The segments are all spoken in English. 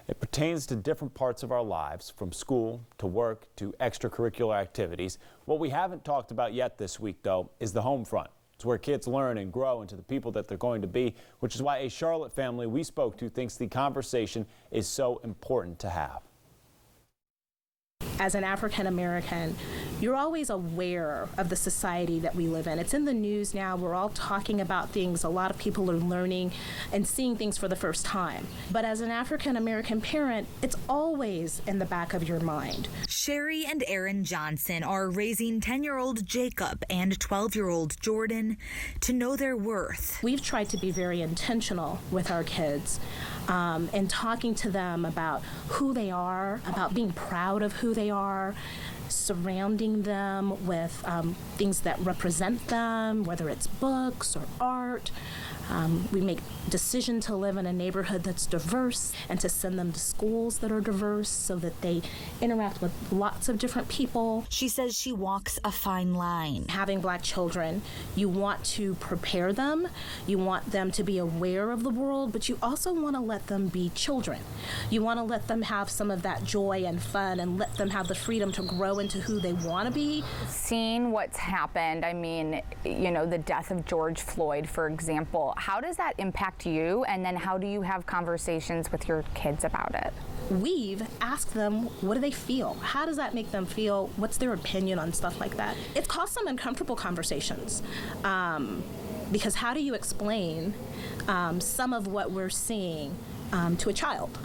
It pertains to different parts of our lives, from school to work to extracurricular activities. What we haven't talked about yet this week, though, is the home front. It's where kids learn and grow into the people that they're going to be, which is why a Charlotte family we spoke to thinks the conversation is so important to have. As an African American, you're always aware of the society that we live in. It's in the news now. We're all talking about things. A lot of people are learning and seeing things for the first time. But as an African American parent, it's always in the back of your mind. Sherry and Aaron Johnson are raising 10-year-old Jacob and 12-year-old Jordan to know their worth. We've tried to be very intentional with our kids and talking to them about who they are, about being proud of who they are, surrounding them with things that represent them, whether it's books or art. We make decision to live in a neighborhood that's diverse and to send them to schools that are diverse so that they interact with lots of different people. She says she walks a fine line. Having Black children, you want to prepare them, you want them to be aware of the world, but you also want to let them be children. You want to let them have some of that joy and fun and let them have the freedom to grow into who they want to be. Seeing what's happened, I mean, you know, the death of George Floyd, for example, how does that impact you? And then how do you have conversations with your kids about it? We've asked them, what do they feel? How does that make them feel? What's their opinion on stuff like that? It's caused some uncomfortable conversations because how do you explain some of what we're seeing to a child?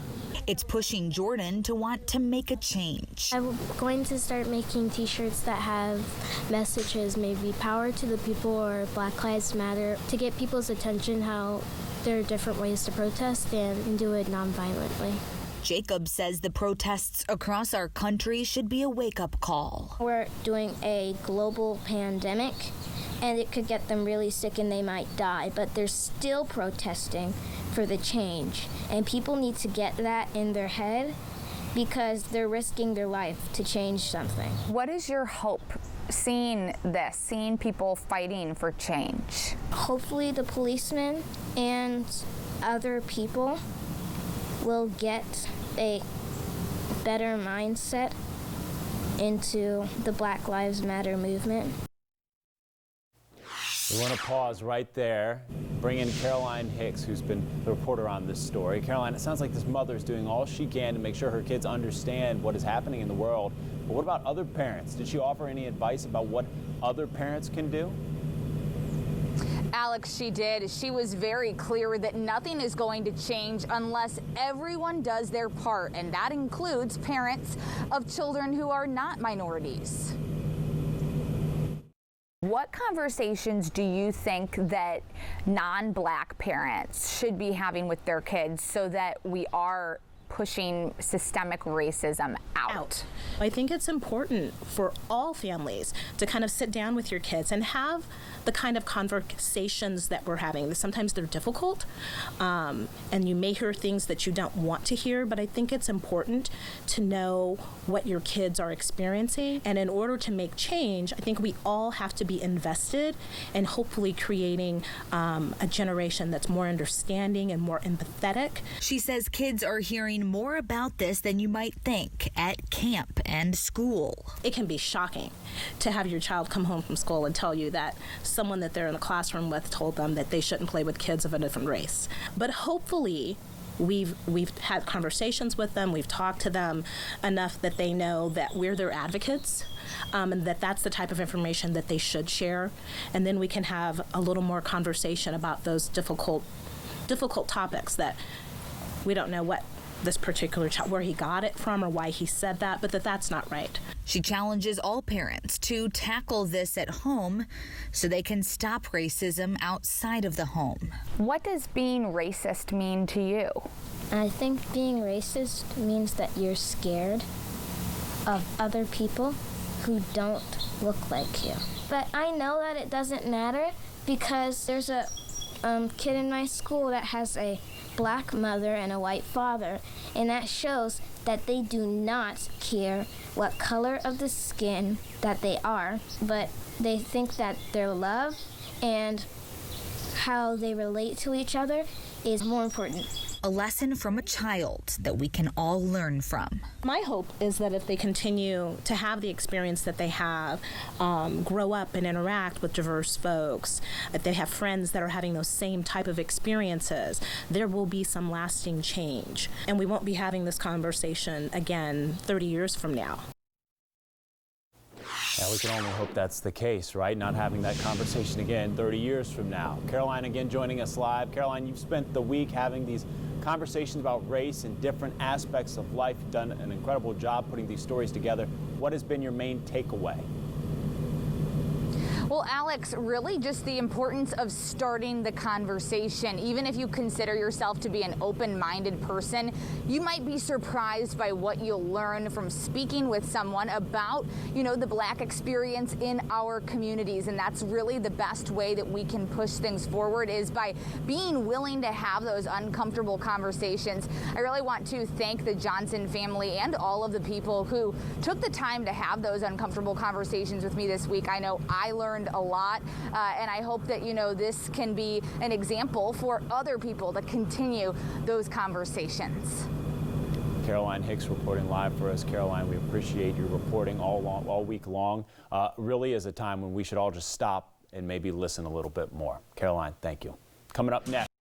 It's pushing Jordan to want to make a change. I'm going to start making t-shirts that have messages, maybe power to the people or Black Lives Matter, to get people's attention how there are different ways to protest and do it non-violently. Jacob says the protests across our country should be a wake-up call. We're doing a global pandemic, and it could get them really sick and they might die, but they're still protesting for the change. And people need to get that in their head because they're risking their life to change something. What is your hope seeing this, seeing people fighting for change? Hopefully the policemen and other people will get a better mindset into the Black Lives Matter movement. We want to pause right there, bring in Caroline Hicks, who's been the reporter on this story. Caroline, it sounds like this mother is doing all she can to make sure her kids understand what is happening in the world. But what about other parents? Did she offer any advice about what other parents can do? Alex, she did. She was very clear that nothing is going to change unless everyone does their part, and that includes parents of children who are not minorities. What conversations do you think that non-Black parents should be having with their kids so that we are pushing systemic racism out? I think it's important for all families to kind of sit down with your kids and have the kind of conversations that we're having. Sometimes they're difficult, and you may hear things that you don't want to hear, but I think it's important to know what your kids are experiencing. And in order to make change, I think we all have to be invested in hopefully creating a generation that's more understanding and more empathetic. She says kids are hearing more about this than you might think at camp and school. It can be shocking to have your child come home from school and tell you that someone that they're in the classroom with told them that they shouldn't play with kids of a different race. But hopefully we've had conversations with them, we've talked to them enough that they know that we're their advocates, and that that's the type of information that they should share. And then we can have a little more conversation about those difficult topics that we don't know what this particular child, where he got it from or why he said that, but that's not right. She challenges all parents to tackle this at home so they can stop racism outside of the home. What does being racist mean to you? I think being racist means that you're scared of other people who don't look like you. But I know that it doesn't matter because there's a kid in my school that has a Black mother and a white father, and that shows that they do not care what color of the skin that they are, but they think that their love and how they relate to each other is more important. a lesson from a child that we can all learn from. My hope is that if they continue to have the experience that they have, grow up and interact with diverse folks, if they have friends that are having those same type of experiences, there will be some lasting change. And we won't be having this conversation again 30 years from now. Yeah, we can only hope that's the case, right? Not having that conversation again 30 years from now. Caroline again joining us live. Caroline, you've spent the week having these conversations about race and different aspects of life. You've done an incredible job putting these stories together. What has been your main takeaway? Well, Alex, really just the importance of starting the conversation. Even if you consider yourself to be an open-minded person, you might be surprised by what you'll learn from speaking with someone about, the Black experience in our communities. And that's really the best way that we can push things forward, is by being willing to have those uncomfortable conversations. I really want to thank the Johnson family and all of the people who took the time to have those uncomfortable conversations with me this week. I know I learned a lot, and I hope that this can be an example for other people to continue those conversations. Caroline Hicks reporting live for us. Caroline, we appreciate your reporting all week long. Really is a time when we should all just stop and maybe listen a little bit more. Caroline, thank you. Coming up next.